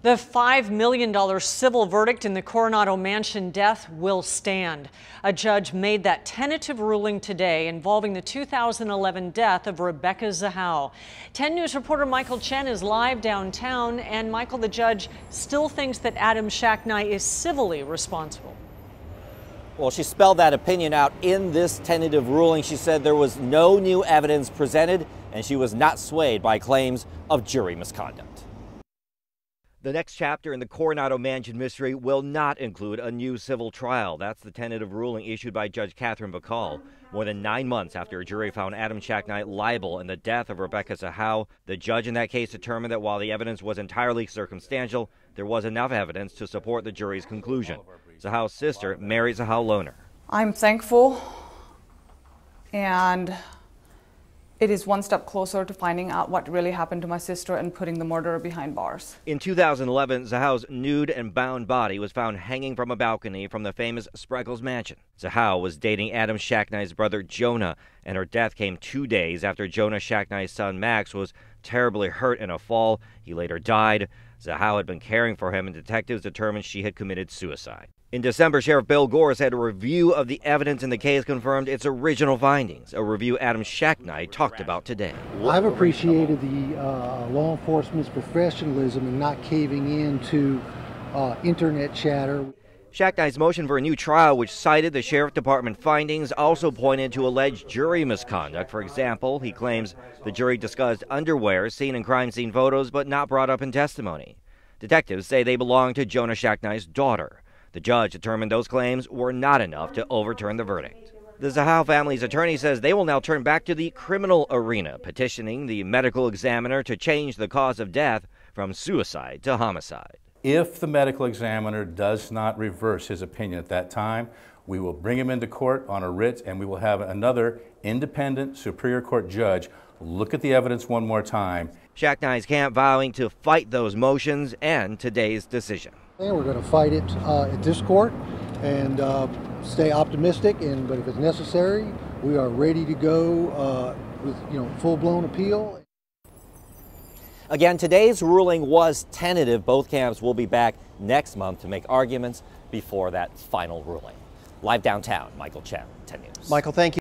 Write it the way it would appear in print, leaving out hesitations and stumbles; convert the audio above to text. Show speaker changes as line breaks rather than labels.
The $5 million civil verdict in the Coronado mansion death will stand. A judge made that tentative ruling today involving the 2011 death of Rebecca Zahau. 10 News reporter Michael Chen is live downtown. And Michael, the judge still thinks that Adam Shacknai is civilly responsible.
Well, she spelled that opinion out in this tentative ruling. She said there was no new evidence presented and she was not swayed by claims of jury misconduct. The next chapter in the Coronado mansion mystery will not include a new civil trial. That's the tentative ruling issued by Judge Catherine Bacall. More than 9 months after a jury found Adam Shacknai liable in the death of Rebecca Zahau, the judge in that case determined that while the evidence was entirely circumstantial, there was enough evidence to support the jury's conclusion. Zahau's sister, Mary Zahau Lohner.
I'm thankful, and it is one step closer to finding out what really happened to my sister and putting the murderer behind bars.
In 2011, Zahau's nude and bound body was found hanging from a balcony from the famous Spreckels mansion. Zahau was dating Adam Shacknai's brother Jonah, and her death came 2 days after Jonah Shacknai's son Max was terribly hurt in a fall. He later died. Zahau had been caring for him, and detectives determined she had committed suicide. In December, Sheriff Bill Gore said a review of the evidence in the case confirmed its original findings, a review Adam Shacknai talked about today.
I've appreciated the law enforcement's professionalism in not caving in to internet chatter.
Shacknai's motion for a new trial, which cited the Sheriff Department findings, also pointed to alleged jury misconduct. For example, he claims the jury discussed underwear seen in crime scene photos but not brought up in testimony. Detectives say they belong to Jonah Shacknai's daughter. The judge determined those claims were not enough to overturn the verdict. The Zahau family's attorney says they will now turn back to the criminal arena, petitioning the medical examiner to change the cause of death from suicide to homicide.
If the medical examiner does not reverse his opinion at that time, we will bring him into court on a writ, and we will have another independent Superior Court judge look at the evidence one more time.
Shacknai's camp vowing to fight those motions and today's decision.
And we're going to fight it at this court and stay optimistic. But if it's necessary, we are ready to go with full-blown appeal.
Again, today's ruling was tentative. Both camps will be back next month to make arguments before that final ruling. Live downtown, Michael Chen, 10 News.
Michael, thank you.